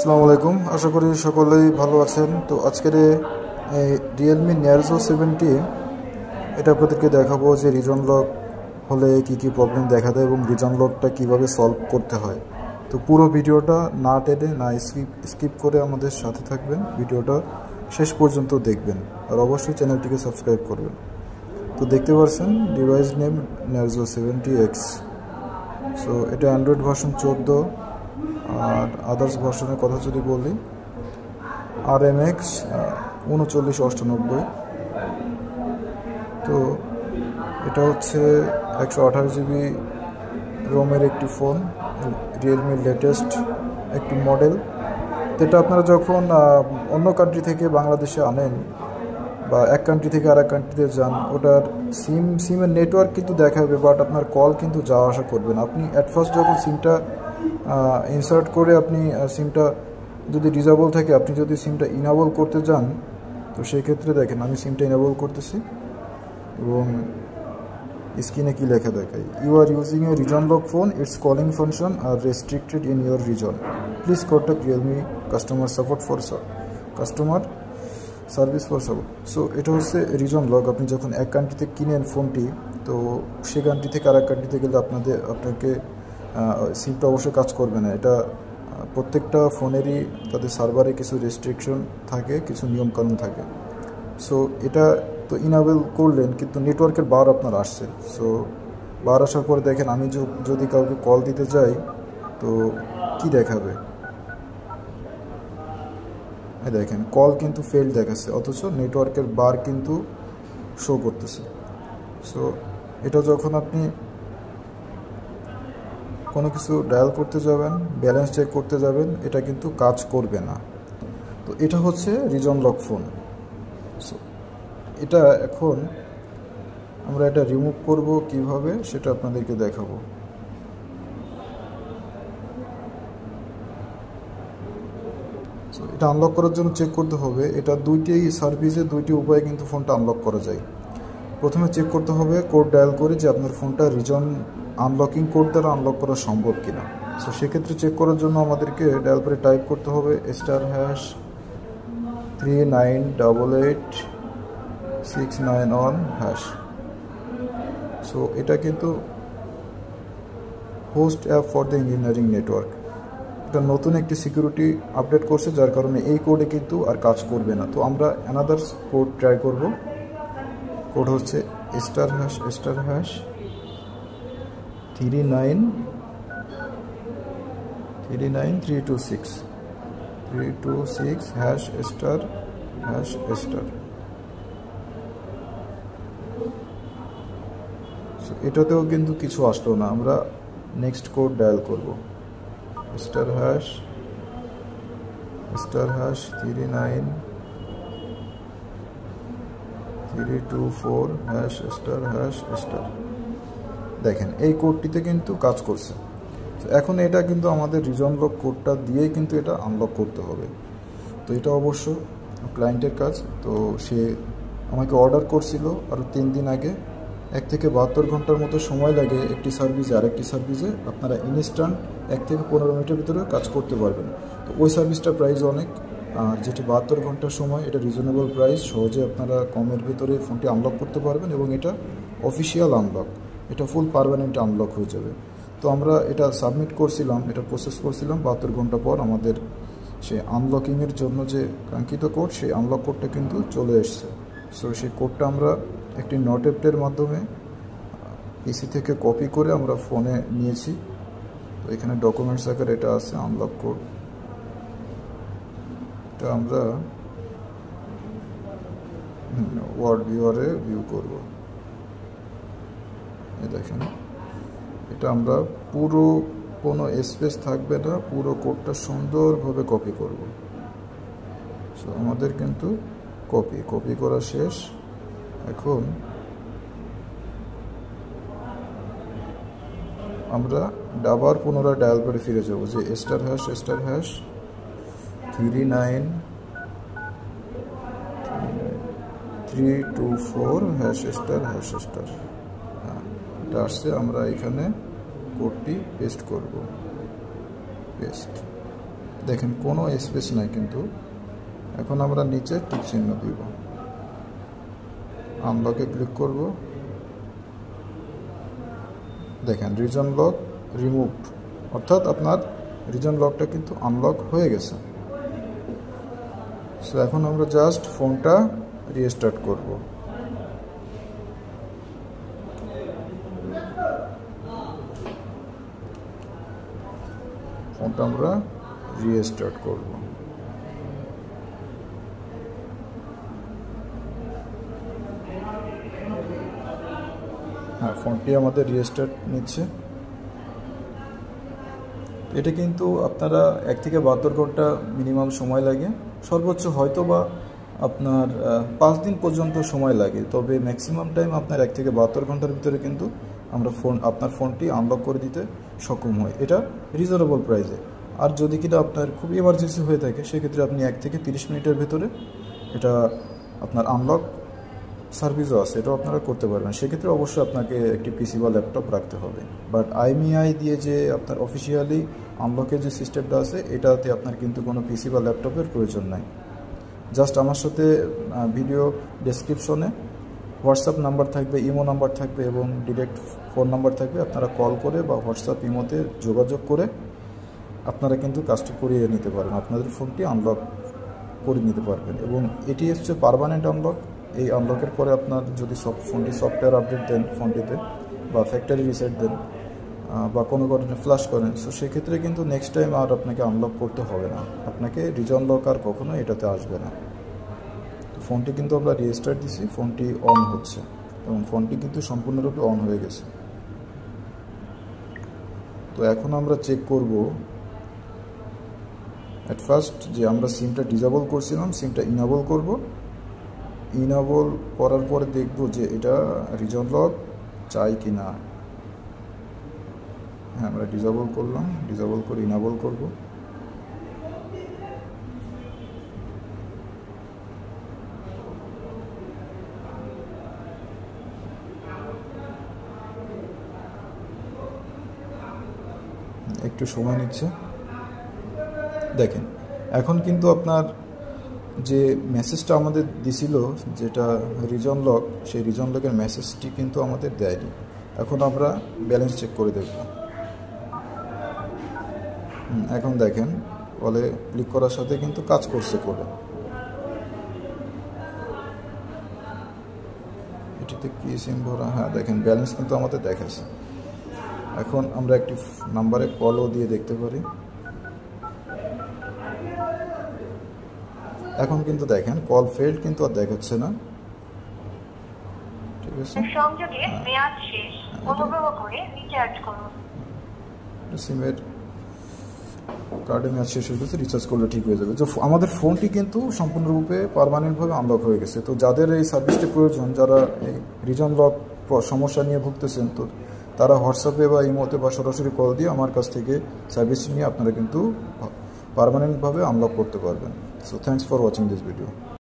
আসসালামু আলাইকুম, আশা করি সকলেই ভালো আছেন। তো আজকের রিয়েলমি নার্জো 70 এটা আপনাদেরকে দেখাবো যে রিজন লক হলে কি কি প্রবলেম দেখা দেয় এবং রিজন লকটা কিভাবে সলভ করতে হয়। তো পুরো ভিডিওটা না টেনে না স্কিপ করে আমাদের সাথে থাকবেন, ভিডিওটা শেষ পর্যন্ত দেখবেন আর অবশ্যই চ্যানেলটিকে সাবস্ক্রাইব করবেন। তো দেখতে পাচ্ছেন device name Narzo 70X। So এটা অ্যান্ড্রয়েড ভার্সন 14 আর আদার্স ভার্সনের কথা যদি বলি RMX 3998। তো এটা হচ্ছে 128GB রোমের একটি ফোন, রিয়েলমির লেটেস্ট একটি মডেল। যেটা আপনারা যখন অন্য কান্ট্রি থেকে বাংলাদেশে আনেন বা এক কান্ট্রি থেকে আরেক কান্ট্রিতে যান, ওটার সিমের নেটওয়ার্ক কিন্তু দেখাবে, বাট আপনার কল কিন্তু যাওয়া আসা করবে না। আপনি অ্যাট ফার্স্ট যখন সিমটা ইনসার্ট করে আপনি সিমটা যদি ডিসেবল থাকে, আপনি যদি সিমটা ইনেবল করতে যান, তো সেই ক্ষেত্রে দেখেন আমি সিমটা ইনেবল করতেছি এবং স্ক্রিনে কি লেখা দেখায়, you are using a region lock phone, its calling function are restricted in your region, please contact Realme customer support for customer service for support. So এটা হচ্ছে রিজন লক। আপনি যখন এক কান্ট্রিতে কিনেন ফোনটি, তো সে কান্ট্রি থেকে আরেক কান্ট্রিতে গেলে আপনাকে সিমটা অবশ্যই কাজ করবে না। এটা প্রত্যেকটা ফোনেরই তাদের সার্ভারে কিছু রেস্ট্রিকশন থাকে, কিছু নিয়মকানুন থাকে। সো এটা তো ইনেবল করলেন, কিন্তু নেটওয়ার্কের বার আপনার আসছে। সো বার আসার পরে দেখেন আমি যদি কাউকে কল দিতে যাই, তো কি দেখাবে, দেখেন কল কিন্তু ফেল দেখাচ্ছে, অথচ নেটওয়ার্কের বার কিন্তু শো করতেছে। সো এটা যখন আপনি কোনো কিছু ডায়াল করতে যাবেন, ব্যালেন্স চেক করতে যাবেন, এটা কিন্তু কাজ করবে না। তো এটা হচ্ছে রিজন লক ফোন। সো এটা এখন আমরা এটা রিমুভ করব কিভাবে সেটা আপনাদেরকে দেখাবো। সো এটা আনলক করার জন্য চেক করতে হবে, এটা দুইটি সার্ভিসে দুইটি উপায়ে কিন্তু ফোনটা আনলক করা যায়। প্রথমে চেক করতে হবে কোড ডায়াল করে যে আপনার ফোনটা রিজন আনলকিং কোড দ্বারা আনলক করা সম্ভব কিনা। সো সেক্ষেত্রে চেক করার জন্য আমাদেরকে ডায়াল করে টাইপ করতে হবে *3988691#। সো এটা কিন্তু host app for the engineering network. এটা নতুন একটি সিকিউরিটি আপডেট করছে, যার কারণে এই কোডে কিন্তু আর কাজ করবে না। তো আমরা অ্যানাদার কোড ট্রাই করব। কোড হচ্ছে *##39326 #*#. সো এটাতেও কিন্তু কিছু আসলো না। আমরা নেক্সট কোড ডায়াল করব, *#*39324#*#. দেখেন এই কোডটিতে কিন্তু কাজ করছে। এখন এটা কিন্তু আমাদের রিজন লক কোডটা দিয়েই কিন্তু এটা আনলক করতে হবে। তো এটা অবশ্য ক্লায়েন্টের কাজ। তো সে আমাকে অর্ডার করছিল আরও 3 দিন আগে। 1 থেকে 72 ঘন্টার মতো সময় লাগে একটি সার্ভিসে আরেকটি সার্ভিসে। আপনারা ইনস্ট্যান্ট 1 থেকে 15 মিনিটের ভিতরে কাজ করতে পারবেন। তো ওই সার্ভিসটার প্রাইস অনেক, আর যেটি 72 ঘন্টার সময়, এটা রিজনেবল প্রাইস। সহজে আপনারা কমের ভিতরে ফোনটি আনলক করতে পারবেন এবং এটা অফিসিয়াল আনলক, এটা ফুল পারমানেন্ট আনলক হয়ে যাবে। তো আমরা এটা সাবমিট করছিলাম, এটা প্রসেস করছিলাম। 72 ঘন্টা পর আমাদের সেই আনলকিংয়ের জন্য যে কাঙ্ক্ষিত কোড, সেই আনলক কোডটা কিন্তু চলে এসছে। সো সেই কোডটা আমরা একটি নোটপ্যাডের মাধ্যমে পিসি থেকে কপি করে আমরা ফোনে নিয়েছি। তো এখানে ডকুমেন্টস আকারে এটা আছে আনলক কোড। এটা আমরা ওয়ার্ড ভিউয়ারে ভিউ করব। এই দেখেন, এটা আমরা পুরো কোনো স্পেস থাকবে না, পুরো কোডটা সুন্দরভাবে কপি করব। সো আমাদের কিন্তু কপি করা শেষ। এখন আমরা আবার পুনরায় ডায়াল করে ফিরে যাব যে *#*39324##. এটা আসছে, আমরা এখানে কোডটি পেস্ট করব, পেস্ট। দেখেন কোনো স্পেস নাই কিন্তু। এখন আমরা নিচে টিক চিহ্ন দিব, আনলকে ক্লিক করব। দেখেন রিজন লক রিমুভড, অর্থাৎ আপনার রিজন লকটা কিন্তু আনলক হয়ে গেছে। সো এখন আমরা জাস্ট ফোনটা রিস্টার্ট করব। ফোনটা আমরা রিস্টার্ট করব। হ্যাঁ, ফোনটি আমাদের রিস্টার্ট নিচ্ছে। এটা কিন্তু আপনারা 1 থেকে 72 ঘন্টা মিনিমাম সময় লাগে, সর্বোচ্চ হয়তো বা আপনার 5 দিন পর্যন্ত সময় লাগে, তবে ম্যাক্সিমাম টাইম আপনার 1 থেকে 72 ঘন্টার ভিতরে কিন্তু আমরা আপনার ফোনটি আনলক করে দিতে সক্ষম হয়। এটা রিজনেবল প্রাইসে। আর যদি কিনা আপনার খুব এমার্জেন্সি হয়ে থাকে, সেক্ষেত্রে আপনি 1 থেকে 30 মিনিটের ভিতরে এটা আপনার আনলক সার্ভিসও আছে, এটাও আপনারা করতে পারবেন। সেক্ষেত্রে অবশ্যই আপনাকে একটি পিসি বা ল্যাপটপ রাখতে হবে। বাট IMEI দিয়ে যে আপনার অফিসিয়ালি আনলকের যে সিস্টেমটা আছে, এটাতে আপনার কিন্তু কোনো পিসি বা ল্যাপটপের প্রয়োজন নাই। জাস্ট আমার সাথে ভিডিও ডেসক্রিপশনে হোয়াটসঅ্যাপ নাম্বার থাকবে, ইমো নাম্বার থাকবে এবং ডিরেক্ট ফোন নাম্বার থাকবে। আপনারা কল করে বা হোয়াটসঅ্যাপ ইমোতে যোগাযোগ করে আপনারা কিন্তু কাজটি করিয়ে নিতে পারবেন, আপনাদের ফোনটি আনলক করে নিতে পারবেন। এবং এটি হচ্ছে পার্মানেন্ট আনলক। এই আনলকের পরে আপনার যদি ফোনটি সফটওয়্যার আপডেট দেন ফোনটিতে, বা ফ্যাক্টরি রিসেট দেন, বা কোনো কারণে ফ্লাশ করেন, সো সেক্ষেত্রে কিন্তু নেক্সট টাইম আর আপনাকে আনলক করতে হবে না, আপনাকে রিজন লক আর কখনো এটাতে আসবে না। তো ফোনটি কিন্তু আমরা রিস্টার্ট দিছি, ফোনটি অন হচ্ছে এবং ফোনটি কিন্তু সম্পূর্ণরূপে অন হয়ে গেছে। তো এখন আমরা চেক করব অ্যাট ফার্স্ট যে আমরা সিমটা ডিসেবল করছিলাম, সিমটা ইনেবল করব। ইনেবল করার পরে দেখব যে এটা রিজন লক চাই কি না। হ্যাঁ, আমরা ডিসেবল করলাম, ডিসেবল করে ইনেবল করব। একটু সময় নিচ্ছে। দেখেন এখন কিন্তু আপনার যে মেসেজটা আমাদের দিছিল, যেটা রিজন লক, সেই রিজন লকের মেসেজটি কিন্তু আমাদের দেয়নি। এখন আমরা ব্যালেন্স চেক করে দেখব। এখন দেখেন বলে ক্লিক করার সাথে কিন্তু কাজ করছে করে। এটিতে কি সিম ভরা, হ্যাঁ দেখেন ব্যালেন্স কিন্তু আমাদের দেখাচ্ছে। এখন আমরা একটি নাম্বারে কলও দিয়ে দেখতে পারি। এখন কিন্তু দেখেন কল ফেল্ড কিন্তু আর দেখাচ্ছে না, ঠিক আছে। সংযোগের মেয়াদ শেষ, অনুগ্রহ করে রিচার্জ করুন। সিমের কার্ডে মেয়াদ শেষ হয়ে গেছে, রিচার্জ করলে ঠিক হয়ে যাবে। তো আমাদের ফোনটি কিন্তু সম্পূর্ণরূপে পার্মানেন্টভাবে আনলক হয়ে গেছে। তো যাদের এই সার্ভিসটি প্রয়োজন, যারা এই রিজন লক সমস্যা নিয়ে ভুগতেছেন, তো তারা হোয়াটসঅ্যাপে বা ইমোতে বা সরাসরি কল দিয়ে আমার কাছ থেকে সার্ভিস নিয়ে আপনারা কিন্তু পার্মানেন্টভাবে আনলক করতে পারবেন। So thanks for watching this video.